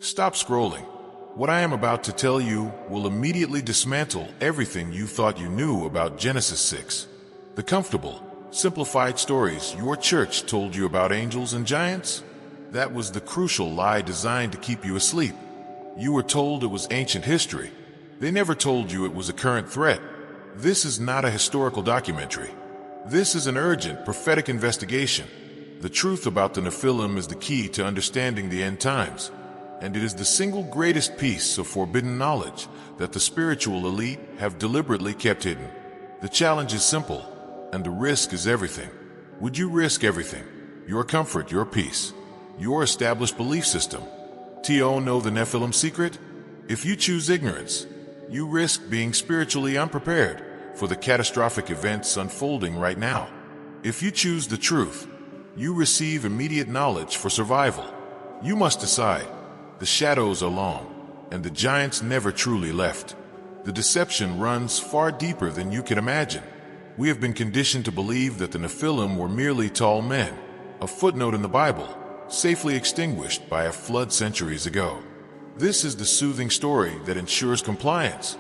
Stop scrolling. What I am about to tell you will immediately dismantle everything you thought you knew about Genesis 6. The comfortable, simplified stories your church told you about angels and giants? That was the crucial lie designed to keep you asleep. You were told it was ancient history. They never told you it was a current threat. This is not a historical documentary. This is an urgent prophetic investigation. The truth about the Nephilim is the key to understanding the end times, and it is the single greatest piece of forbidden knowledge that the spiritual elite have deliberately kept hidden. The challenge is simple, and the risk is everything. Would you risk everything? Your comfort, your peace, your established belief system, to know the Nephilim secret? If you choose ignorance, you risk being spiritually unprepared for the catastrophic events unfolding right now. If you choose the truth, you receive immediate knowledge for survival. You must decide. The shadows are long, and the giants never truly left. The deception runs far deeper than you can imagine. We have been conditioned to believe that the Nephilim were merely tall men, a footnote in the Bible, safely extinguished by a flood centuries ago. This is the soothing story that ensures compliance.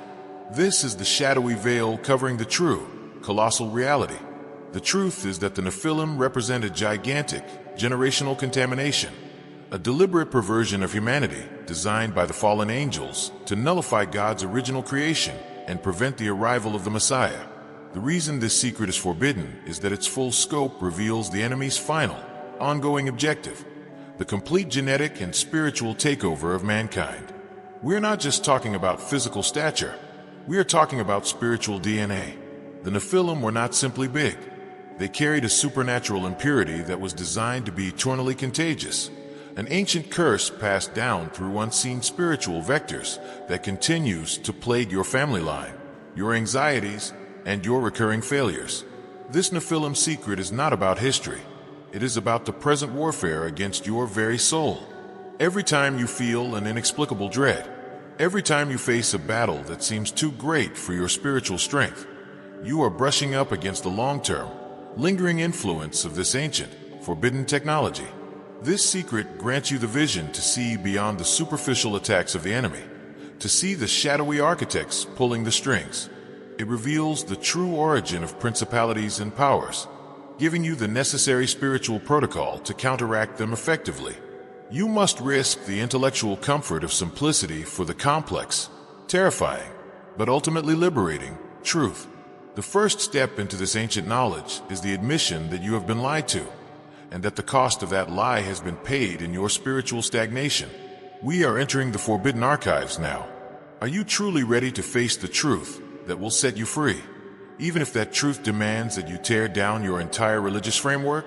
This is the shadowy veil covering the true, colossal reality. The truth is that the Nephilim represented gigantic, generational contamination, a deliberate perversion of humanity designed by the fallen angels to nullify God's original creation and prevent the arrival of the Messiah. The reason this secret is forbidden is that its full scope reveals the enemy's final, ongoing objective: the complete genetic and spiritual takeover of mankind. We're not just talking about physical stature. We are talking about spiritual DNA. The Nephilim were not simply big. They carried a supernatural impurity that was designed to be eternally contagious, an ancient curse passed down through unseen spiritual vectors that continues to plague your family line, your anxieties, and your recurring failures. This Nephilim secret is not about history. It is about the present warfare against your very soul. Every time you feel an inexplicable dread, every time you face a battle that seems too great for your spiritual strength, you are brushing up against the long-term, lingering influence of this ancient, forbidden technology. This secret grants you the vision to see beyond the superficial attacks of the enemy, to see the shadowy architects pulling the strings. It reveals the true origin of principalities and powers, giving you the necessary spiritual protocol to counteract them effectively. You must risk the intellectual comfort of simplicity for the complex, terrifying, but ultimately liberating truth. The first step into this ancient knowledge is the admission that you have been lied to, and that the cost of that lie has been paid in your spiritual stagnation. We are entering the forbidden archives now. Are you truly ready to face the truth that will set you free? Even if that truth demands that you tear down your entire religious framework,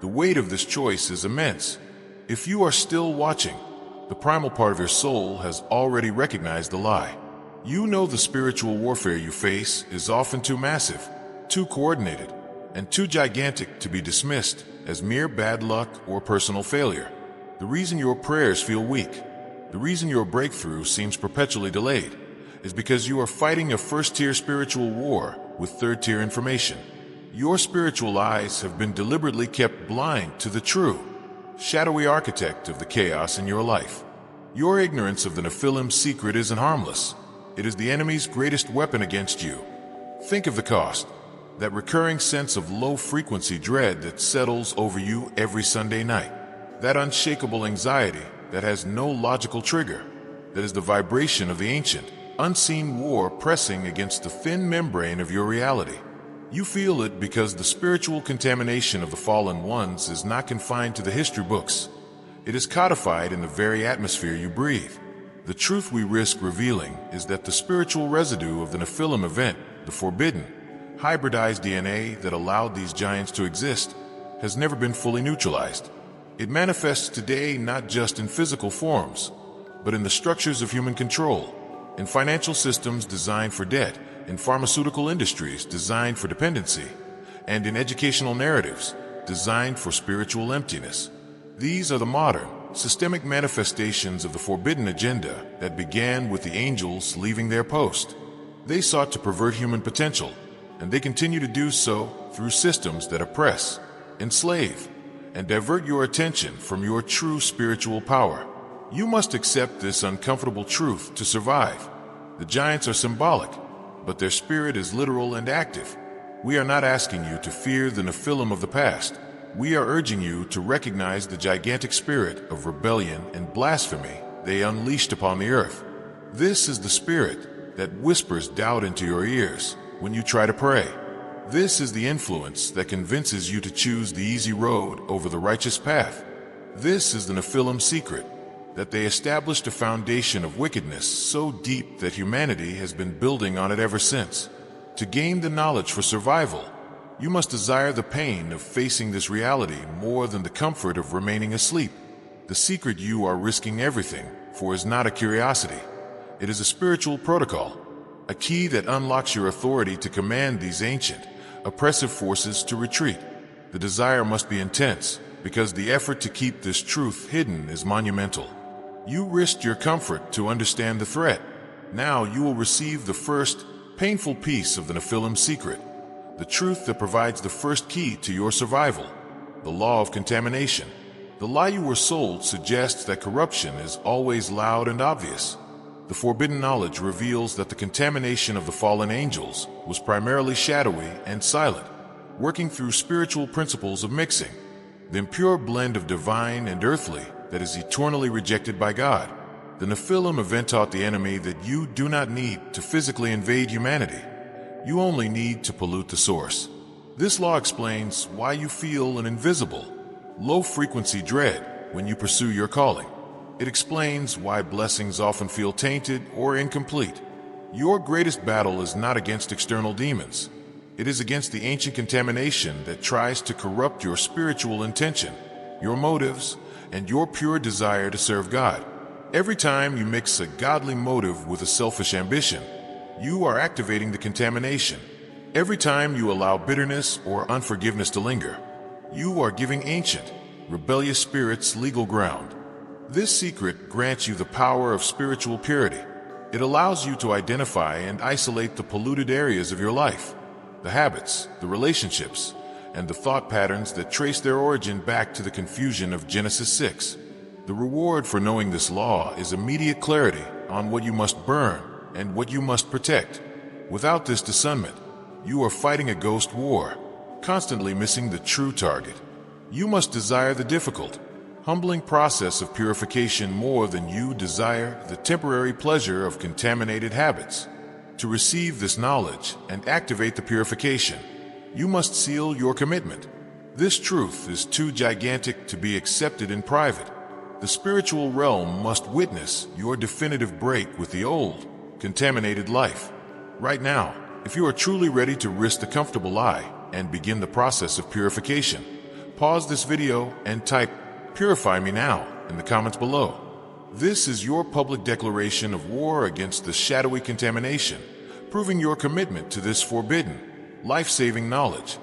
the weight of this choice is immense. If you are still watching, the primal part of your soul has already recognized the lie. You know the spiritual warfare you face is often too massive, too coordinated, and too gigantic to be dismissed as mere bad luck or personal failure. The reason your prayers feel weak, the reason your breakthrough seems perpetually delayed, is because you are fighting a first-tier spiritual war with third-tier information. Your spiritual eyes have been deliberately kept blind to the true, shadowy architect of the chaos in your life. Your ignorance of the Nephilim's secret isn't harmless. It is the enemy's greatest weapon against you. Think of the cost. That recurring sense of low-frequency dread that settles over you every Sunday night. That unshakable anxiety that has no logical trigger. That is the vibration of the ancient, unseen war pressing against the thin membrane of your reality. You feel it because the spiritual contamination of the fallen ones is not confined to the history books. It is codified in the very atmosphere you breathe. The truth we risk revealing is that the spiritual residue of the Nephilim event, the forbidden, hybridized DNA that allowed these giants to exist, has never been fully neutralized. It manifests today not just in physical forms, but in the structures of human control, in financial systems designed for debt, in pharmaceutical industries designed for dependency, and in educational narratives designed for spiritual emptiness. These are the modern, systemic manifestations of the forbidden agenda that began with the angels leaving their post. They sought to pervert human potential, and they continue to do so through systems that oppress, enslave, and divert your attention from your true spiritual power. You must accept this uncomfortable truth to survive. The giants are symbolic, but their spirit is literal and active. We are not asking you to fear the Nephilim of the past. We are urging you to recognize the gigantic spirit of rebellion and blasphemy they unleashed upon the earth. This is the spirit that whispers doubt into your ears when you try to pray. This is the influence that convinces you to choose the easy road over the righteous path. This is the Nephilim's secret, that they established a foundation of wickedness so deep that humanity has been building on it ever since. To gain the knowledge for survival, you must desire the pain of facing this reality more than the comfort of remaining asleep. The secret you are risking everything for is not a curiosity. It is a spiritual protocol, a key that unlocks your authority to command these ancient, oppressive forces to retreat. The desire must be intense, because the effort to keep this truth hidden is monumental. You risked your comfort to understand the threat. Now you will receive the first, painful piece of the Nephilim's secret, the truth that provides the first key to your survival, the law of contamination. The lie you were sold suggests that corruption is always loud and obvious. The forbidden knowledge reveals that the contamination of the fallen angels was primarily shadowy and silent, working through spiritual principles of mixing, the impure blend of divine and earthly that is eternally rejected by God. The Nephilim event taught the enemy that you do not need to physically invade humanity. You only need to pollute the source. This law explains why you feel an invisible, low-frequency dread when you pursue your calling. It explains why blessings often feel tainted or incomplete. Your greatest battle is not against external demons. It is against the ancient contamination that tries to corrupt your spiritual intention, your motives, and your pure desire to serve God. Every time you mix a godly motive with a selfish ambition, you are activating the contamination. Every time you allow bitterness or unforgiveness to linger, you are giving ancient, rebellious spirits legal ground. This secret grants you the power of spiritual purity. It allows you to identify and isolate the polluted areas of your life, the habits, the relationships, and the thought patterns that trace their origin back to the confusion of Genesis 6. The reward for knowing this law is immediate clarity on what you must burn and what you must protect. Without this discernment, you are fighting a ghost war, constantly missing the true target. You must desire the difficult, humbling process of purification more than you desire the temporary pleasure of contaminated habits. To receive this knowledge and activate the purification, you must seal your commitment. This truth is too gigantic to be accepted in private. The spiritual realm must witness your definitive break with the old, contaminated life. Right now, if you are truly ready to risk the comfortable lie and begin the process of purification, pause this video and type "Purify me now" in the comments below. This is your public declaration of war against the shadowy contamination, proving your commitment to this forbidden, life-saving knowledge.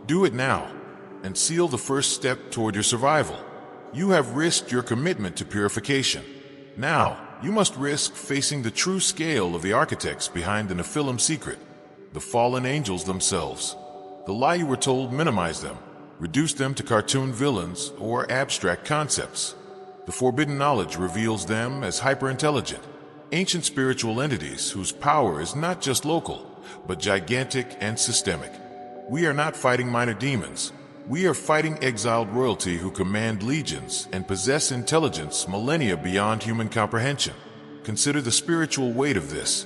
Do it now and seal the first step toward your survival. You have risked your commitment to purification. Now, you must risk facing the true scale of the architects behind the Nephilim secret, the fallen angels themselves. The lie you were told minimized them, reduced them to cartoon villains or abstract concepts. The forbidden knowledge reveals them as hyper-intelligent, ancient spiritual entities whose power is not just local, but gigantic and systemic. We are not fighting minor demons. We are fighting exiled royalty who command legions and possess intelligence millennia beyond human comprehension. Consider the spiritual weight of this.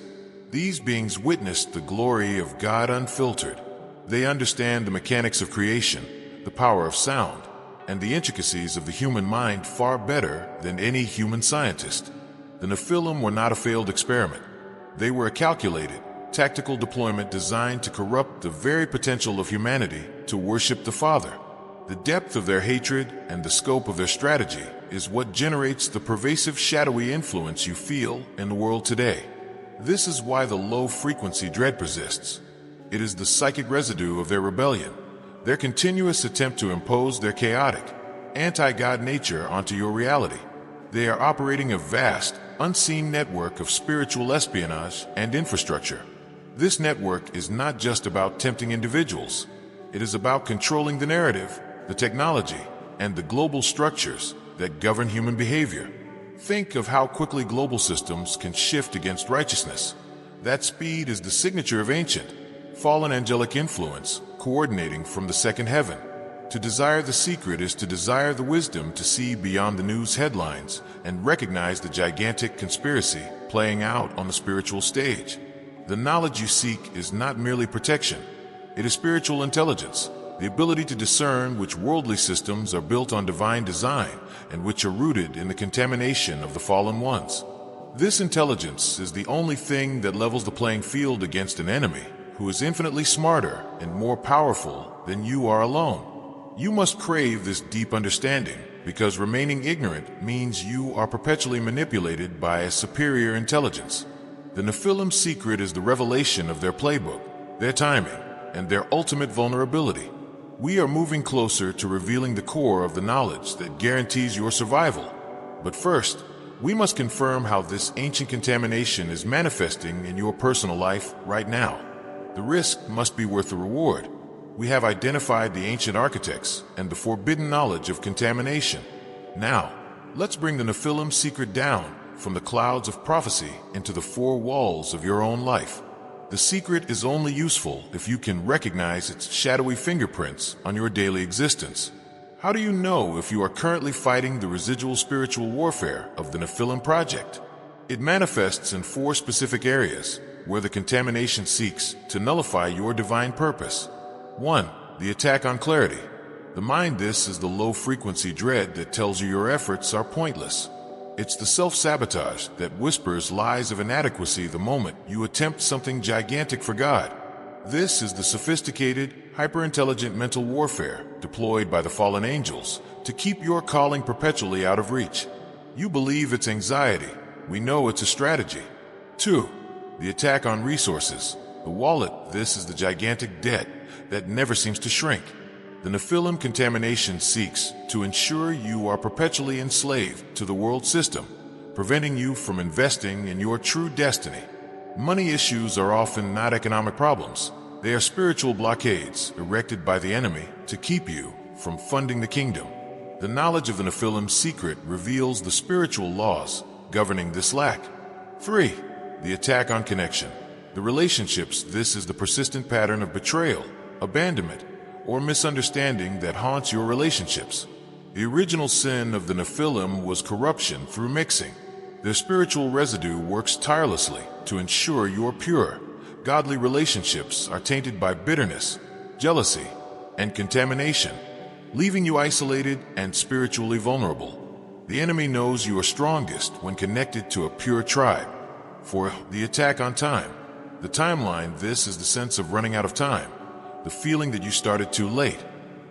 These beings witnessed the glory of God unfiltered. They understand the mechanics of creation, the power of sound, and the intricacies of the human mind far better than any human scientist. The Nephilim were not a failed experiment. They were a calculated, tactical deployment designed to corrupt the very potential of humanity to worship the Father. The depth of their hatred and the scope of their strategy is what generates the pervasive shadowy influence you feel in the world today. This is why the low-frequency dread persists. It is the psychic residue of their rebellion, their continuous attempt to impose their chaotic, anti-God nature onto your reality. They are operating a vast, unseen network of spiritual espionage and infrastructure. This network is not just about tempting individuals. It is about controlling the narrative, the technology, and the global structures that govern human behavior. Think of how quickly global systems can shift against righteousness. That speed is the signature of ancient, fallen angelic influence coordinating from the second heaven. To desire the secret is to desire the wisdom to see beyond the news headlines and recognize the gigantic conspiracy playing out on the spiritual stage. The knowledge you seek is not merely protection. It is spiritual intelligence, the ability to discern which worldly systems are built on divine design and which are rooted in the contamination of the fallen ones. This intelligence is the only thing that levels the playing field against an enemy who is infinitely smarter and more powerful than you are alone. You must crave this deep understanding, because remaining ignorant means you are perpetually manipulated by a superior intelligence. The Nephilim's secret is the revelation of their playbook, their timing, and their ultimate vulnerability. We are moving closer to revealing the core of the knowledge that guarantees your survival. But first, we must confirm how this ancient contamination is manifesting in your personal life right now. The risk must be worth the reward. We have identified the ancient architects and the forbidden knowledge of contamination. Now, let's bring the Nephilim's secret down from the clouds of prophecy into the four walls of your own life. The secret is only useful if you can recognize its shadowy fingerprints on your daily existence. How do you know if you are currently fighting the residual spiritual warfare of the Nephilim project? It manifests in four specific areas where the contamination seeks to nullify your divine purpose. 1. The attack on clarity. The mind. This is the low-frequency dread that tells you your efforts are pointless. It's the self-sabotage that whispers lies of inadequacy the moment you attempt something gigantic for God. This is the sophisticated, hyper-intelligent mental warfare deployed by the fallen angels to keep your calling perpetually out of reach. You believe it's anxiety. We know it's a strategy. 2. The attack on resources. The wallet. This is the gigantic debt that never seems to shrink. The Nephilim contamination seeks to ensure you are perpetually enslaved to the world system, preventing you from investing in your true destiny. Money issues are often not economic problems. They are spiritual blockades erected by the enemy to keep you from funding the kingdom. The knowledge of the Nephilim's secret reveals the spiritual laws governing this lack. 3. The attack on connection. The relationships. This is the persistent pattern of betrayal, abandonment, or misunderstanding that haunts your relationships. The original sin of the Nephilim was corruption through mixing. Their spiritual residue works tirelessly to ensure your pure, godly relationships are tainted by bitterness, jealousy, and contamination, leaving you isolated and spiritually vulnerable. The enemy knows you are strongest when connected to a pure tribe. 4. The attack on time. The timeline. This is the sense of running out of time, the feeling that you started too late,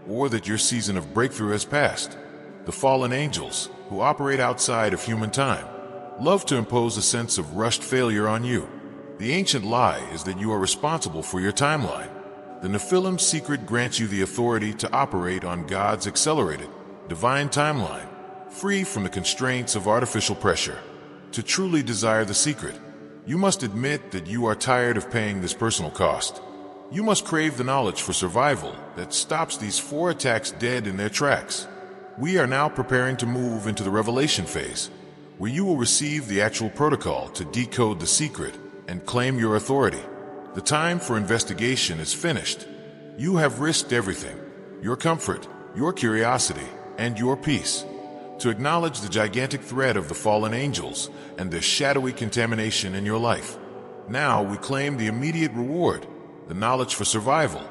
or that your season of breakthrough has passed. The fallen angels, who operate outside of human time, love to impose a sense of rushed failure on you. The ancient lie is that you are responsible for your timeline. The Nephilim's secret grants you the authority to operate on God's accelerated, divine timeline, free from the constraints of artificial pressure. To truly desire the secret, you must admit that you are tired of paying this personal cost. You must crave the knowledge for survival that stops these 4 attacks dead in their tracks. We are now preparing to move into the revelation phase, where you will receive the actual protocol to decode the secret and claim your authority. The time for investigation is finished. You have risked everything, your comfort, your curiosity, and your peace, to acknowledge the gigantic threat of the fallen angels and their shadowy contamination in your life. Now we claim the immediate reward, the knowledge for survival.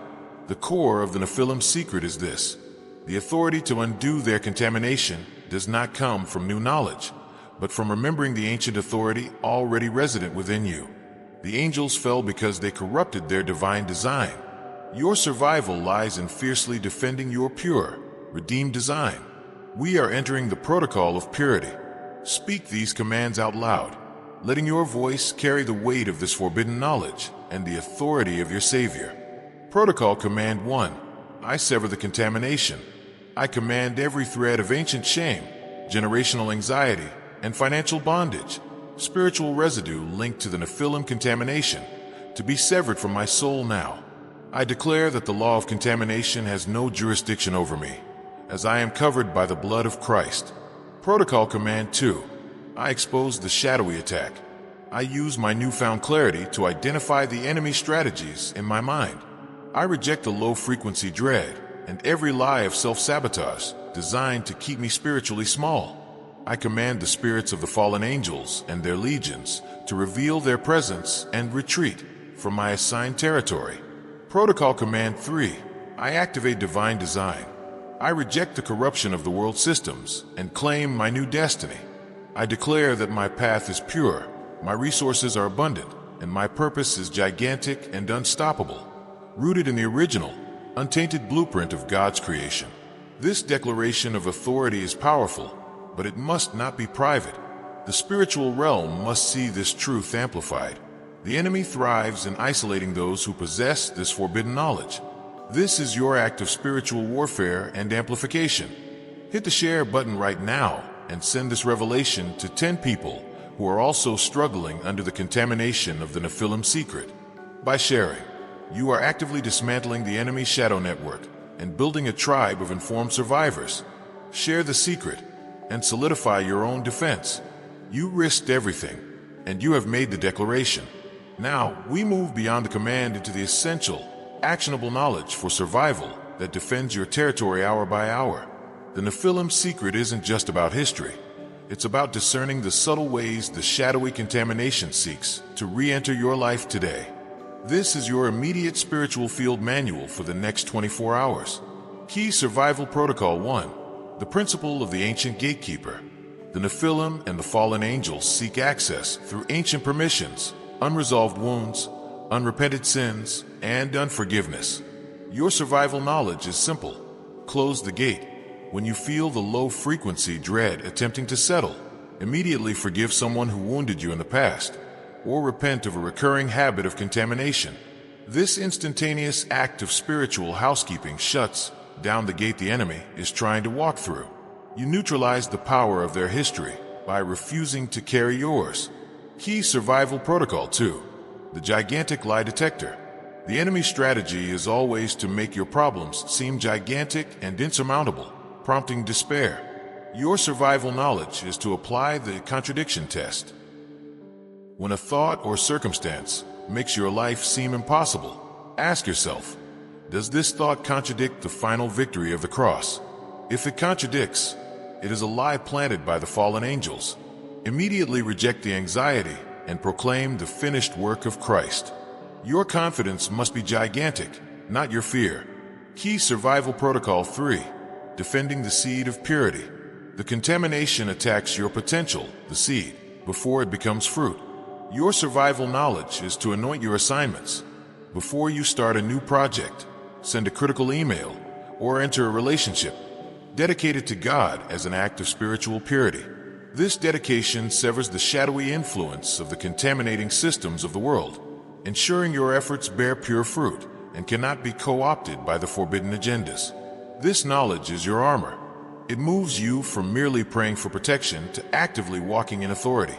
The core of the Nephilim's secret is this: the authority to undo their contamination does not come from new knowledge, but from remembering the ancient authority already resident within you. The angels fell because they corrupted their divine design. Your survival lies in fiercely defending your pure, redeemed design. We are entering the protocol of purity. Speak these commands out loud, letting your voice carry the weight of this forbidden knowledge and the authority of your Savior. Protocol Command 1. I sever the contamination. I command every thread of ancient shame, generational anxiety, and financial bondage, spiritual residue linked to the Nephilim contamination, to be severed from my soul now. I declare that the law of contamination has no jurisdiction over me, as I am covered by the blood of Christ. Protocol Command 2. I expose the shadowy attack. I use my newfound clarity to identify the enemy strategies in my mind. I reject the low-frequency dread and every lie of self-sabotage designed to keep me spiritually small. I command the spirits of the fallen angels and their legions to reveal their presence and retreat from my assigned territory. Protocol Command 3. I activate divine design. I reject the corruption of the world systems and claim my new destiny. I declare that my path is pure, my resources are abundant, and my purpose is gigantic and unstoppable, rooted in the original, untainted blueprint of God's creation. This declaration of authority is powerful, but it must not be private. The spiritual realm must see this truth amplified. The enemy thrives in isolating those who possess this forbidden knowledge. This is your act of spiritual warfare and amplification. Hit the share button right now and send this revelation to 10 people who are also struggling under the contamination of the Nephilim secret. By sharing, you are actively dismantling the enemy's shadow network and building a tribe of informed survivors. Share the secret and solidify your own defense. You risked everything, and you have made the declaration. Now, we move beyond the command into the essential, actionable knowledge for survival that defends your territory hour by hour. The Nephilim's secret isn't just about history. It's about discerning the subtle ways the shadowy contamination seeks to re-enter your life today. This is your immediate spiritual field manual for the next 24 hours. Key Survival Protocol 1. The principle of the ancient gatekeeper. The Nephilim and the fallen angels seek access through ancient permissions, unresolved wounds, unrepented sins, and unforgiveness. Your survival knowledge is simple. Close the gate. When you feel the low-frequency dread attempting to settle, immediately forgive someone who wounded you in the past, or repent of a recurring habit of contamination. This instantaneous act of spiritual housekeeping shuts down the gate the enemy is trying to walk through. You neutralize the power of their history by refusing to carry yours. Key Survival Protocol 2. The gigantic lie detector. The enemy's strategy is always to make your problems seem gigantic and insurmountable, prompting despair. Your survival knowledge is to apply the contradiction test. When a thought or circumstance makes your life seem impossible, ask yourself, does this thought contradict the final victory of the cross? If it contradicts, it is a lie planted by the fallen angels. Immediately reject the anxiety and proclaim the finished work of Christ. Your confidence must be gigantic, not your fear. Key Survival Protocol 3. Defending the seed of purity. The contamination attacks your potential, the seed, before it becomes fruit. Your survival knowledge is to anoint your assignments. Before you start a new project, send a critical email, or enter a relationship, dedicate it to God as an act of spiritual purity. This dedication severs the shadowy influence of the contaminating systems of the world, ensuring your efforts bear pure fruit and cannot be co-opted by the forbidden agendas. This knowledge is your armor. It moves you from merely praying for protection to actively walking in authority.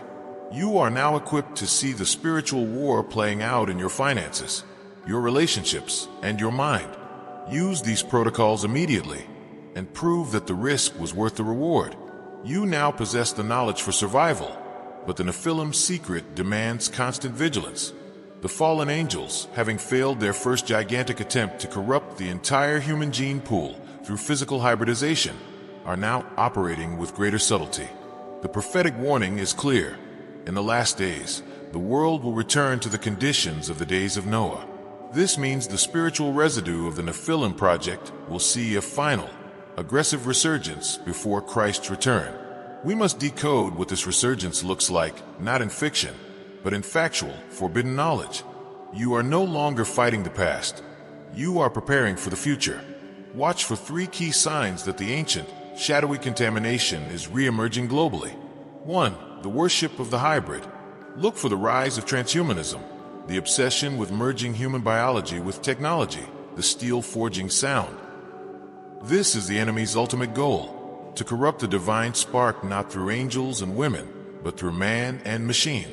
You are now equipped to see the spiritual war playing out in your finances, your relationships, and your mind. Use these protocols immediately and prove that the risk was worth the reward. You now possess the knowledge for survival, but the Nephilim's secret demands constant vigilance. The fallen angels, having failed their first gigantic attempt to corrupt the entire human gene pool through physical hybridization, are now operating with greater subtlety. The prophetic warning is clear. In the last days, the world will return to the conditions of the days of Noah. This means the spiritual residue of the Nephilim project will see a final, aggressive resurgence before Christ's return. We must decode what this resurgence looks like, not in fiction, but in factual, forbidden knowledge. You are no longer fighting the past. You are preparing for the future. Watch for 3 key signs that the ancient, shadowy contamination is re-emerging globally. 1. The worship of the hybrid. Look for the rise of transhumanism, the obsession with merging human biology with technology, the steel-forging sound. This is the enemy's ultimate goal, to corrupt the divine spark not through angels and women, but through man and machine.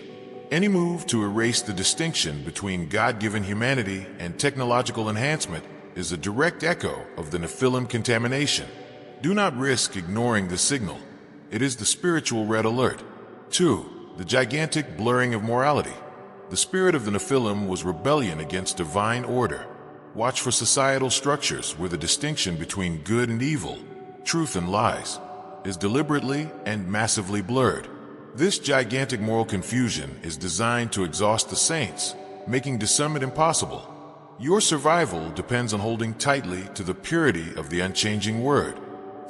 Any move to erase the distinction between God-given humanity and technological enhancement is a direct echo of the Nephilim contamination. Do not risk ignoring the signal. It is the spiritual red alert. 2. The gigantic blurring of morality. The spirit of the Nephilim was rebellion against divine order. Watch for societal structures where the distinction between good and evil, truth and lies, is deliberately and massively blurred. This gigantic moral confusion is designed to exhaust the saints, making discernment impossible. Your survival depends on holding tightly to the purity of the unchanging word.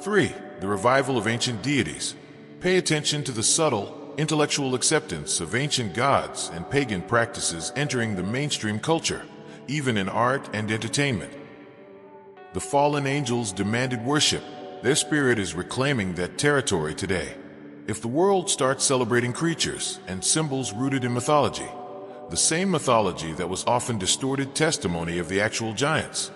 3. The revival of ancient deities. Pay attention to the subtle, intellectual acceptance of ancient gods and pagan practices entering the mainstream culture, even in art and entertainment. The fallen angels demanded worship. Their spirit is reclaiming that territory today. If the world starts celebrating creatures and symbols rooted in mythology, the same mythology that was often distorted testimony of the actual giants,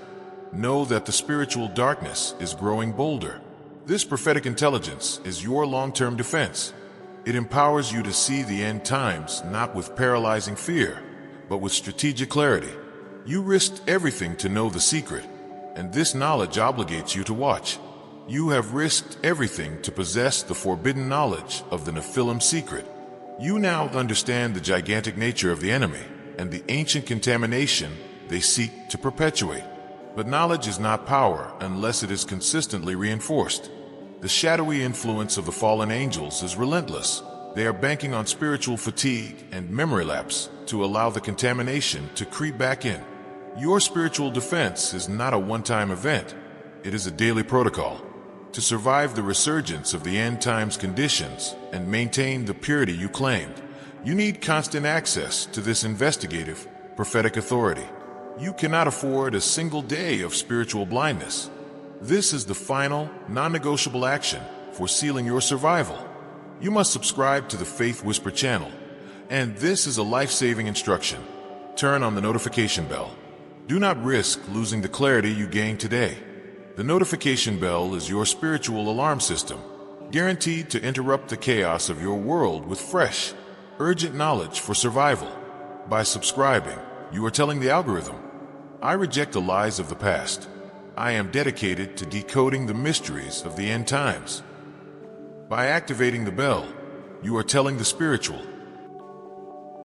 know that the spiritual darkness is growing bolder. This prophetic intelligence is your long-term defense. It empowers you to see the end times not with paralyzing fear, but with strategic clarity. You risked everything to know the secret, and this knowledge obligates you to watch. You have risked everything to possess the forbidden knowledge of the Nephilim's secret. You now understand the gigantic nature of the enemy and the ancient contamination they seek to perpetuate. But knowledge is not power unless it is consistently reinforced. The shadowy influence of the fallen angels is relentless. They are banking on spiritual fatigue and memory lapse to allow the contamination to creep back in. Your spiritual defense is not a one-time event. It is a daily protocol. To survive the resurgence of the end times conditions and maintain the purity you claimed, you need constant access to this investigative, prophetic authority. You cannot afford a single day of spiritual blindness. This is the final, non-negotiable action for sealing your survival. You must subscribe to the Faith Whisper channel, and this is a life-saving instruction. Turn on the notification bell. Do not risk losing the clarity you gained today. The notification bell is your spiritual alarm system, guaranteed to interrupt the chaos of your world with fresh, urgent knowledge for survival. By subscribing, you are telling the algorithm, I reject the lies of the past. I am dedicated to decoding the mysteries of the end times. By activating the bell, you are telling the spiritual,